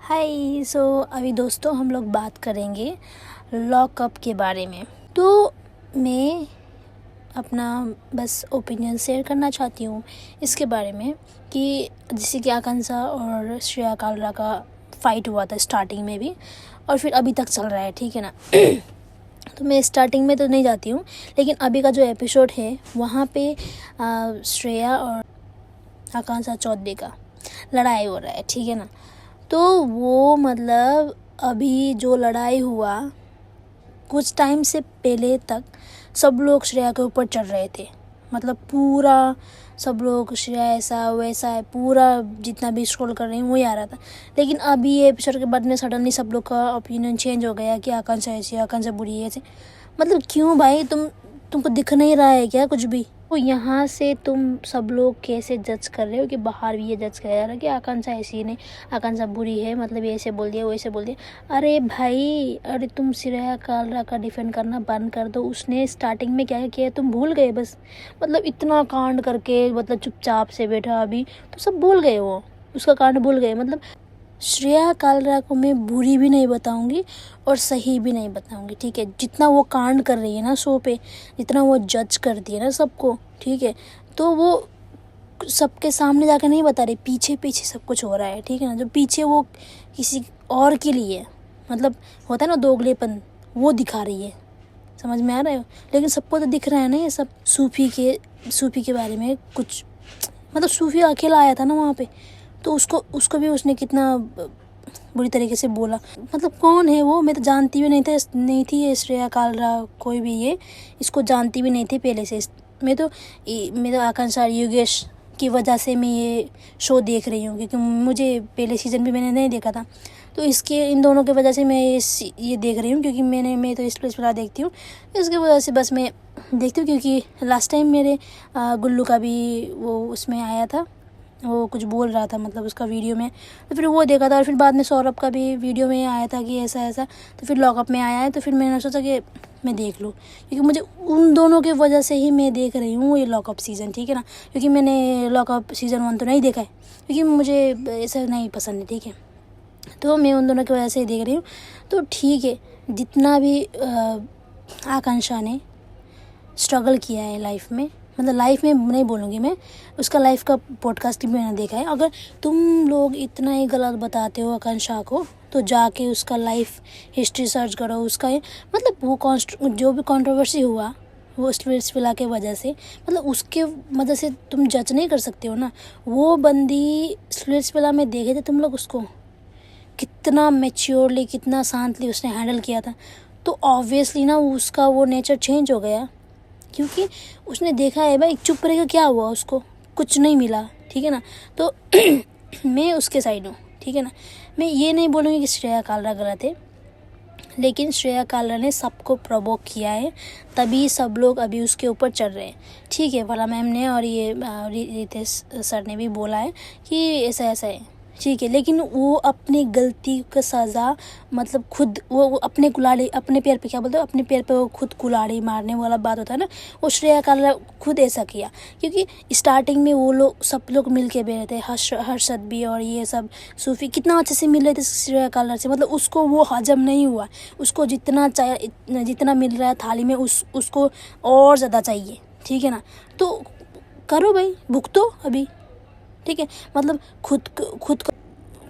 हाय अभी दोस्तों हम लोग बात करेंगे लॉकअप के बारे में। तो मैं अपना बस ओपिनियन शेयर करना चाहती हूँ इसके बारे में कि जैसे कि आकांक्षा और श्रेया कालरा का फ़ाइट हुआ था स्टार्टिंग में भी और फिर अभी तक चल रहा है, ठीक है ना। तो मैं स्टार्टिंग में तो नहीं जाती हूँ, लेकिन अभी का जो एपिसोड है वहाँ पे श्रेया और आकांक्षा चौधरी का लड़ाई हो रहा है, ठीक है ना। तो वो मतलब अभी जो लड़ाई हुआ कुछ टाइम से पहले तक सब लोग श्रेया के ऊपर चढ़ रहे थे, मतलब पूरा सब लोग श्रेया ऐसा वैसा है, पूरा जितना भी स्क्रॉल कर रहे हैं वही आ रहा था। लेकिन अभी ये एपिसोड के बाद में सडनली सब लोग का ओपिनियन चेंज हो गया कि आकांक्षा ऐसी, आकांक्षा बुरी है ऐसे। मतलब क्यों भाई, तुमको दिख नहीं रहा है क्या कुछ भी? तो यहाँ से तुम सब लोग कैसे जज कर रहे हो कि बाहर भी ये जज कर रहा है कि आकांक्षा ऐसी नहीं, आकांक्षा बुरी है, मतलब ये ऐसे बोल दिया वैसे बोल दिया। अरे भाई, अरे तुम श्रेया कालरा का डिफेंड करना बंद कर दो। उसने स्टार्टिंग में क्या किया तुम भूल गए बस। मतलब इतना कांड करके मतलब चुपचाप से बैठा, अभी तो सब भूल गए, वो उसका कांड भूल गए। मतलब श्रेया कालरा को मैं बुरी भी नहीं बताऊंगी और सही भी नहीं बताऊंगी, ठीक है। जितना वो कांड कर रही है ना शो पे, जितना वो जज करती है ना सबको, ठीक है, तो वो सबके सामने जाकर नहीं बता रही, पीछे पीछे सब कुछ हो रहा है, ठीक है ना। जो पीछे वो किसी और के लिए मतलब होता है ना दोगलेपन, वो दिखा रही है, समझ में आ रहा है। लेकिन सबको तो दिख रहा है ना ये सब। सूफी के बारे में कुछ मतलब सूफी अकेला आया था ना वहाँ पे, तो उसको भी उसने कितना बुरी तरीके से बोला। मतलब कौन है वो, मैं तो जानती भी नहीं थी ये श्रेया कालरा, कोई भी ये इसको जानती भी नहीं थी पहले से। मैं तो आकांक्षा योगेश की वजह से मैं ये शो देख रही हूँ, क्योंकि मुझे पहले सीज़न भी मैंने नहीं देखा था। तो इन दोनों की वजह से मैं ये देख रही हूँ, क्योंकि मैं तो इस प्लेस पर देखती हूँ, इसकी वजह से बस मैं देखती हूँ। क्योंकि लास्ट टाइम मेरे गुल्लू का भी वो उसमें आया था, वो कुछ बोल रहा था मतलब उसका वीडियो में, तो फिर वो देखा था। और फिर बाद में सौरभ का भी वीडियो में आया था कि ऐसा ऐसा, तो फिर लॉकअप में आया है। तो फिर मैंने सोचा कि मैं देख लूँ, क्योंकि मुझे उन दोनों की वजह से ही मैं देख रही हूँ ये लॉकअप सीज़न, ठीक है ना। क्योंकि मैंने लॉकअप सीज़न 1 तो नहीं देखा है, क्योंकि मुझे ऐसा नहीं पसंद है, ठीक है। तो मैं उन दोनों की वजह से ही देख रही हूँ। तो ठीक है, जितना भी आकांक्षा ने स्ट्रगल किया है लाइफ में, मतलब लाइफ में नहीं बोलूँगी मैं, उसका लाइफ का पॉडकास्ट भी मैंने देखा है। अगर तुम लोग इतना ही गलत बताते हो आकांक्षा को, तो जाके उसका लाइफ हिस्ट्री सर्च करो। उसका मतलब वो जो भी कंट्रोवर्सी हुआ वो स्प्लिट्सविला के वजह से, मतलब उसके वजह से तुम जज नहीं कर सकते हो ना। वो बंदी स्प्लिट्सविला में देखे थे तुम लोग उसको, कितना मैच्योरली कितना शांतली उसने हैंडल किया था। तो ऑब्वियसली ना उसका वो नेचर चेंज हो गया, क्योंकि उसने देखा है भाई चुप रहेगा क्या हुआ, उसको कुछ नहीं मिला, ठीक है ना। तो मैं उसके साइड हूँ, ठीक है ना। मैं ये नहीं बोलूँगी कि श्रेया कालरा गलत है, लेकिन श्रेया कालरा ने सबको प्रोवोक किया है, तभी सब लोग अभी उसके ऊपर चढ़ रहे हैं, ठीक है। भला मैम ने और ये रितेश सर ने भी बोला है कि ऐसा ऐसा है, ठीक है। लेकिन वो अपनी गलती का सज़ा मतलब खुद वो अपने कुल्हाड़ी अपने पैर पे, क्या बोलते हो, अपने पैर पे वो खुद कुल्हाड़ी मारने वाला बात होता है ना, वो श्रेया कालरा खुद ऐसा किया। क्योंकि स्टार्टिंग में वो लोग सब लोग मिल के बैठे थे, हर्षद भी और ये सब सूफी कितना अच्छे से मिल रहे थे श्रेया कालरा से। मतलब उसको वो हजम नहीं हुआ, उसको जितना चाहिए जितना मिल रहा है थाली में उसको और ज़्यादा चाहिए, ठीक है ना। तो करो भाई, भुगतो अभी, ठीक है। मतलब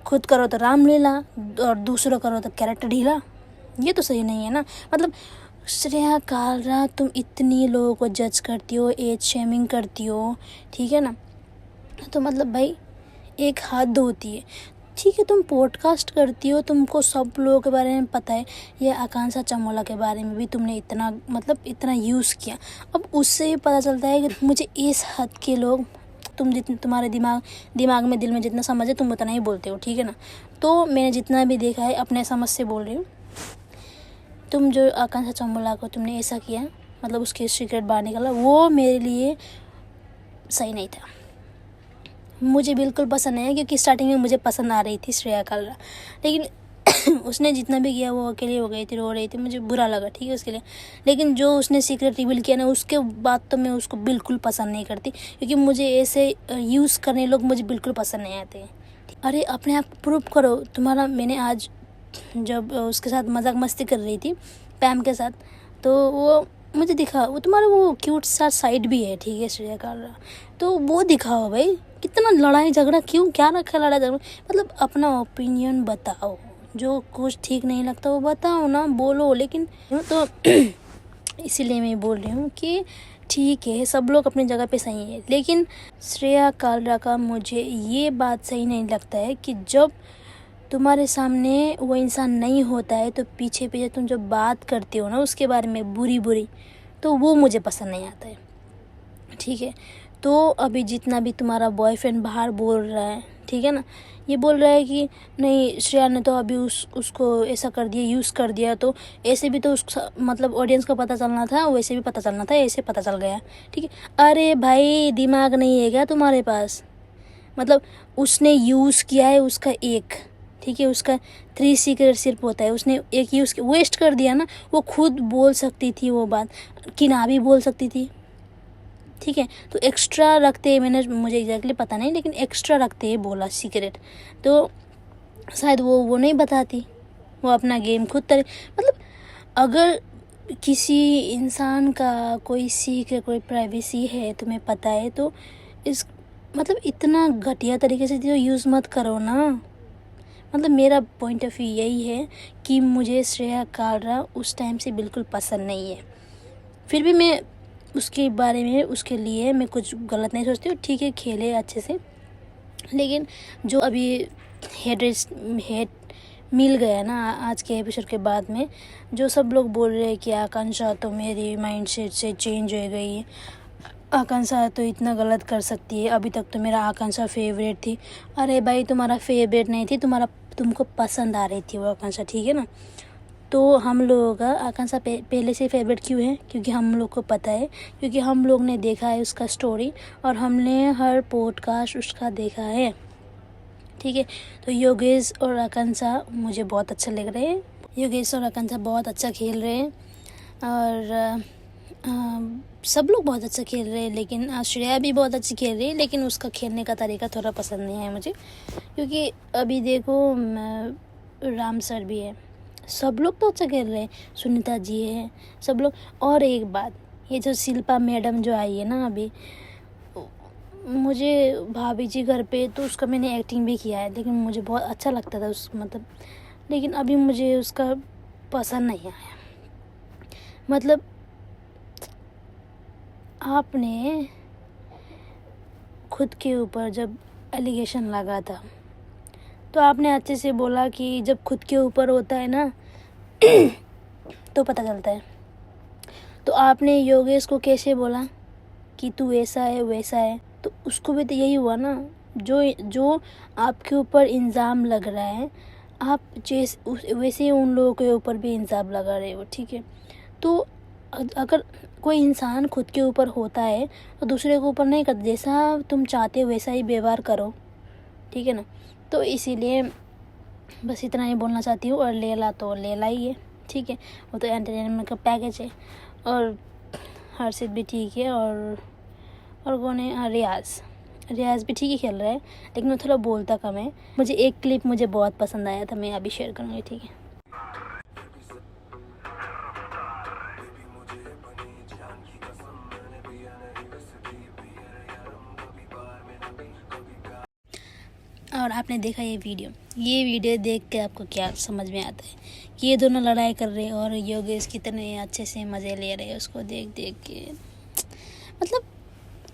खुद करो तो रामलीला और दूसरों करो तो कैरेक्टर ढीला, ये तो सही नहीं है ना। मतलब श्रेया कालरा, तुम इतनी लोगों को जज करती हो, एज शेमिंग करती हो, ठीक है ना। तो मतलब भाई एक हद होती है, ठीक है। तुम पॉडकास्ट करती हो, तुमको सब लोगों के बारे में पता है। ये आकांक्षा चमोला के बारे में भी तुमने इतना यूज़ किया। अब उससे भी पता चलता है कि मुझे इस हद के लोग, तुम्हारे दिमाग में दिल में जितना समझ है तुम उतना ही बोलते हो, ठीक है ना। तो मैंने जितना भी देखा है अपने समझ से बोल रही हूँ। तुम जो आकांक्षा चमोला को तुमने ऐसा किया, मतलब उसके सीक्रेट बाहर निकाला, वो मेरे लिए सही नहीं था, मुझे बिल्कुल पसंद नहीं है। क्योंकि स्टार्टिंग में मुझे पसंद आ रही थी श्रेया कालरा, लेकिन उसने जितना भी किया वो अकेले हो गई थी, रो रही थी, मुझे बुरा लगा, ठीक है, उसके लिए। लेकिन जो उसने सीक्रेट रिवील किया ना, उसके बाद तो मैं उसको बिल्कुल पसंद नहीं करती, क्योंकि मुझे ऐसे यूज़ करने लोग मुझे बिल्कुल पसंद नहीं आते हैं। अरे अपने आप को प्रूव करो। तुम्हारा मैंने आज जब उसके साथ मजाक मस्ती कर रही थी पैम के साथ, तो वो मुझे दिखा, वो तुम्हारा वो क्यूट सा साइड भी है, ठीक है श्रेया कालरा, तो वो दिखाओ भाई। कितना लड़ाई झगड़ा, क्यों क्या रखा लड़ाई झगड़ा? मतलब अपना ओपिनियन बताओ, जो कुछ ठीक नहीं लगता वो बताओ ना, बोलो। लेकिन तो इसीलिए मैं बोल रही हूँ कि ठीक है, सब लोग अपनी जगह पे सही है, लेकिन श्रेया कालरा का मुझे ये बात सही नहीं लगता है कि जब तुम्हारे सामने वो इंसान नहीं होता है तो पीछे पीछे तुम जब बात करते हो ना उसके बारे में बुरी, तो वो मुझे पसंद नहीं आता है, ठीक है। तो अभी जितना भी तुम्हारा बॉयफ्रेंड बाहर बोल रहा है, ठीक है ना, ये बोल रहा है कि नहीं श्रेया ने तो अभी उसको ऐसा कर दिया, यूज़ कर दिया, तो ऐसे भी तो उस मतलब ऑडियंस को पता चलना था, वैसे भी पता चलना था, ऐसे पता चल गया, ठीक है। अरे भाई दिमाग नहीं है क्या तुम्हारे पास? मतलब उसने यूज़ किया है उसका एक, ठीक है, उसका 3 सीक्रेट सिर्फ होता है, उसने एक यूज़ वेस्ट कर दिया ना। वो खुद बोल सकती थी वो बात, कि ना भी बोल सकती थी, ठीक है। तो एक्स्ट्रा रखते, मैंने मुझे एग्जैक्टली पता नहीं, लेकिन एक्स्ट्रा रखते बोला सीक्रेट, तो शायद वो नहीं बताती, वो अपना गेम खुद करे। मतलब अगर किसी इंसान का कोई सीक्रेट, कोई प्राइवेसी है, तुम्हें पता है, तो इस मतलब इतना घटिया तरीके से तो यूज़ मत करो ना। मतलब मेरा पॉइंट ऑफ व्यू यही है कि मुझे श्रेया कालरा उस टाइम से बिल्कुल पसंद नहीं है। फिर भी मैं उसके बारे में, उसके लिए मैं कुछ गलत नहीं सोचती हूँ, ठीक है, खेले अच्छे से। लेकिन जो अभी हेट मिल गया ना आज के एपिसोड के बाद में, जो सब लोग बोल रहे हैं कि आकांक्षा तो मेरी माइंडसेट से चेंज हो गई है, आकांक्षा तो इतना गलत कर सकती है, अभी तक तो मेरा आकांक्षा फेवरेट थी। अरे भाई तुम्हारा फेवरेट नहीं थी, तुमको पसंद आ रही थी वो आकांक्षा, ठीक है ना। तो हम लोगों का आकांक्षा पहले से फेवरेट क्यों है? क्योंकि हम लोग को पता है, क्योंकि हम लोग ने देखा है उसका स्टोरी, और हमने हर पॉडकास्ट उसका देखा है, ठीक है। तो योगेश और आकांक्षा मुझे बहुत अच्छा लग रहे हैं, योगेश और आकांक्षा बहुत अच्छा खेल रहे हैं, और सब लोग बहुत अच्छा खेल रहे हैं। लेकिन श्रेया भी बहुत अच्छी खेल रही है, लेकिन उसका खेलने का तरीका थोड़ा पसंद नहीं है मुझे, क्योंकि अभी देखो राम सर भी है, सब लोग तो अच्छा खेल रहे हैं, सुनीता जी है, सब लोग। और एक बात, ये जो शिल्पा मैडम जो आई है ना अभी, मुझे भाभी जी घर पे, तो उसका मैंने एक्टिंग भी किया है, लेकिन मुझे बहुत अच्छा लगता था उस मतलब, लेकिन अभी मुझे उसका पसंद नहीं आया। मतलब आपने खुद के ऊपर जब एलिगेशन लगा था, तो आपने अच्छे से बोला कि जब खुद के ऊपर होता है ना तो पता चलता है। तो आपने योगेश को कैसे बोला कि तू ऐसा है वैसा है, तो उसको भी तो यही हुआ ना, जो आपके ऊपर इल्ज़ाम लग रहा है, आप वैसे ही उन लोगों के ऊपर भी इल्ज़ाम लगा रहे हो, ठीक है। तो अगर कोई इंसान खुद के ऊपर होता है तो दूसरे के ऊपर नहीं करता, जैसा तुम चाहते हो वैसा ही व्यवहार करो, ठीक है ना। तो इसीलिए बस इतना ही बोलना चाहती हूँ। और लेला तो लेला ही है, ठीक है, वो तो एंटरटेनमेंट का पैकेज है। और हर्षित भी ठीक है, और कौन है, रियाज भी ठीक ही खेल रहा है, लेकिन वो थोड़ा बोलता कम है। मुझे एक क्लिप मुझे बहुत पसंद आया था, मैं अभी शेयर करूँगी, ठीक है। और आपने देखा ये वीडियो देख के आपको क्या समझ में आता है कि ये दोनों लड़ाई कर रहे हैं और योगेश कितने अच्छे से मज़े ले रहे हैं उसको देख के। मतलब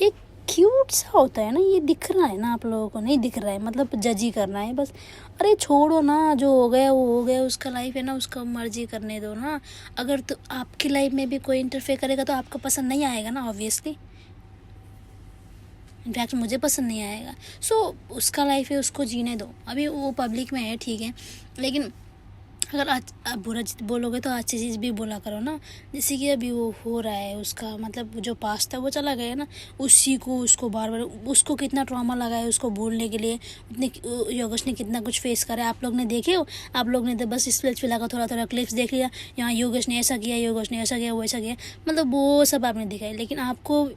एक क्यूट सा होता है ना, ये दिख रहा है ना, आप लोगों को नहीं दिख रहा है, मतलब जज ही करना है बस। अरे छोड़ो ना, जो हो गया वो हो गया, उसका लाइफ है ना, उसका मर्जी करने दो ना। अगर तो आपकी लाइफ में भी कोई इंटरफेयर करेगा तो आपको पसंद नहीं आएगा ना, ऑब्वियसली। इनफैक्ट मुझे पसंद नहीं आएगा। सो उसका लाइफ है, उसको जीने दो, अभी वो पब्लिक में है, ठीक है। लेकिन अगर आप बुरा बोलोगे तो अच्छी चीज़ भी बोला करो ना। जैसे कि अभी वो हो रहा है, उसका मतलब जो पास्ट था वो चला गया ना, उसी को उसको बार बार उसको कितना ट्रॉमा लगा है उसको भूलने के लिए। उतने योगेश ने कितना कुछ फेस करा है, आप लोग ने देखे हो। आप लोग ने तो बस इस पे लगा थोड़ा क्लिप्स देख लिया, यहाँ योगेश ने ऐसा किया, योगेश ने ऐसा किया, वो ऐसा किया, मतलब वो सब आपने देखा है। लेकिन आपको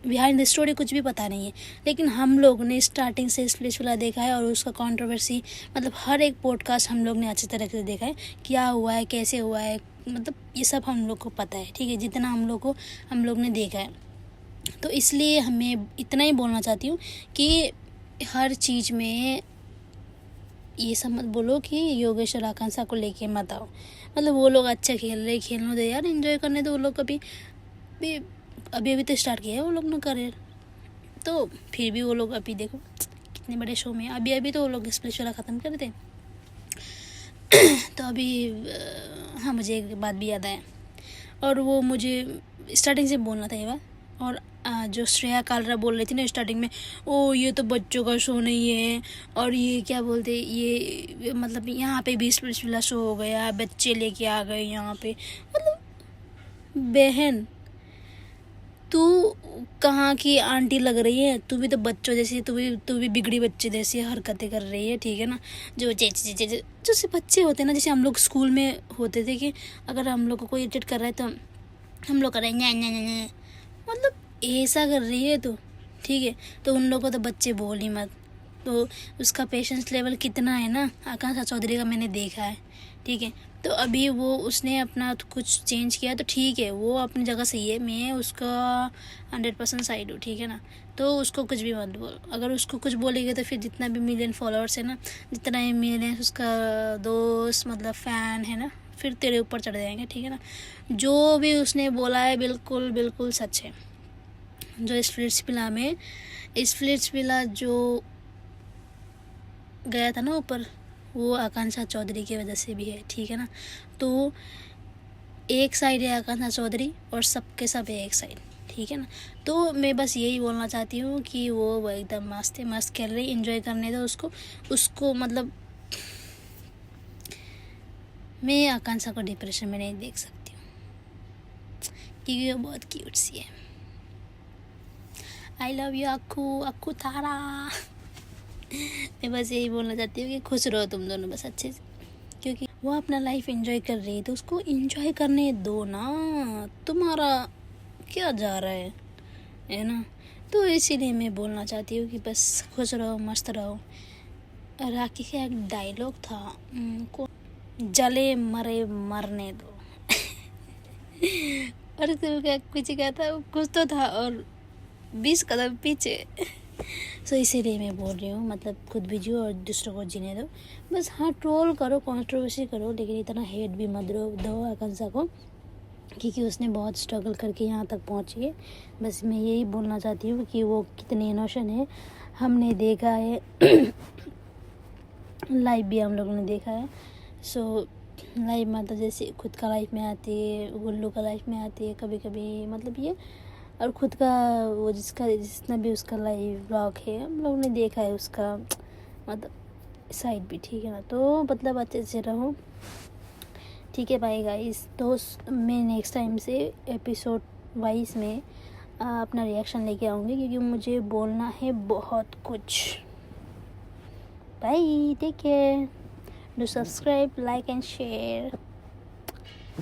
बिहाइंड द स्टोरी कुछ भी पता नहीं है, लेकिन हम लोग ने स्टार्टिंग से स्प्लिट्स विला देखा है और उसका कंट्रोवर्सी मतलब हर एक पॉडकास्ट हम लोग ने अच्छी तरह से देखा है, क्या हुआ है, कैसे हुआ है, मतलब ये सब हम लोग को पता है, ठीक है, जितना हम लोग ने देखा है। तो इसलिए हमें इतना ही बोलना चाहती हूँ कि हर चीज़ में ये सब मत बोलो कि योगेश और आकांक्षा को लेके मत आओ। मतलब वो लोग अच्छा खेल रहे, खेलने दे यार, एंजॉय करने दो। वो लोग अभी अभी तो स्टार्ट किया है वो लोग ने करियर, तो फिर भी वो लोग अभी देखो कितने बड़े शो में अभी तो वो लोग स्प्लिट्स वाला ख़त्म कर देते। तो अभी हाँ, मुझे एक बात भी याद आया और वो मुझे स्टार्टिंग से बोलना था ये बात। और जो श्रेया कालरा बोल रही थी ना स्टार्टिंग में, ओ ये तो बच्चों का शो नहीं है, और ये क्या बोलते, ये मतलब यहाँ पे भी स्प्लिट्स विला शो हो गया, बच्चे लेके आ गए यहाँ पे। मतलब बहन, तू कहाँ की आंटी लग रही है? तू भी तो बच्चों जैसी, तू भी बिगड़ी बच्चे जैसी हरकतें कर रही है, ठीक है ना। जो जैसे बच्चे होते हैं ना, जैसे हम लोग स्कूल में होते थे कि अगर हम लोग को कोई इरिटेट कर रहा है तो हम लोग कर रहे हैं न्या, मतलब ऐसा कर रही है तो ठीक है। तो उन लोगों को तो बच्चे बोल ही मत। तो उसका पेशेंस लेवल कितना है ना आकांक्षा चौधरी का, मैंने देखा है, ठीक है। तो अभी वो उसने अपना कुछ चेंज किया तो ठीक है, वो अपनी जगह सही है, मैं उसका 100% साइड हूँ, ठीक है ना। तो उसको कुछ भी मत बोल। अगर उसको कुछ बोलेगी तो फिर जितना भी मिलियन फॉलोअर्स है ना, जितना भी मिलियन उसका दोस्त मतलब फ़ैन है ना, फिर तेरे ऊपर चढ़ जाएंगे, ठीक है ना। जो भी उसने बोला है बिल्कुल बिल्कुल सच है। जो स्प्लिट्स विला जो गया था ना ऊपर, वो आकांक्षा चौधरी की वजह से भी है, ठीक है ना। तो एक साइड है आकांक्षा चौधरी और सबके सब है एक साइड, ठीक है ना। तो मैं बस यही बोलना चाहती हूँ कि वो एकदम मस्त खेल रही, एंजॉय करने दो उसको मतलब मैं आकांक्षा को डिप्रेशन में नहीं देख सकती हूँ क्योंकि वो बहुत क्यूट सी है। आई लव यू अक्कू तारा। मैं बस यही बोलना चाहती हूँ कि खुश रहो तुम दोनों बस अच्छे से, क्योंकि वो अपना लाइफ एंजॉय कर रही है तो उसको एंजॉय करने दो ना, तुम्हारा क्या जा रहा है ना। तो इसीलिए मैं बोलना चाहती हूँ कि बस खुश रहो, मस्त रहो। राखी का एक डायलॉग था, को जले मरे मरने दो। और क्या कुछ क्या था, कुछ तो था और 20 कदम पीछे। सो इसीलिए मैं बोल रही हूँ, मतलब खुद भी जियो और दूसरों को जीने दो बस। हाँ, ट्रोल करो, कंट्रोवर्सी करो, लेकिन इतना हेट भी मत दो आकांक्षा को, क्योंकि उसने बहुत स्ट्रगल करके यहाँ तक पहुँची है। बस मैं यही बोलना चाहती हूँ कि वो कितनी इनोसेंट है, हमने देखा है। लाइव भी हम लोगों ने देखा है। सो लाइव मतलब जैसे खुद का लाइफ में आती है, गुल्लू का लाइफ में आती है कभी कभी, मतलब ये, और खुद का वो जितना भी उसका लाइव ब्लॉग है हम लोगों ने देखा है उसका मतलब साइड भी, ठीक है ना। तो मतलब अच्छे से रहो, ठीक है बाय गाइस। तो मैं नेक्स्ट टाइम से एपिसोड वाइज में अपना रिएक्शन लेके आऊँगी, क्योंकि मुझे बोलना है बहुत कुछ। Bye, take care, do subscribe, like and share.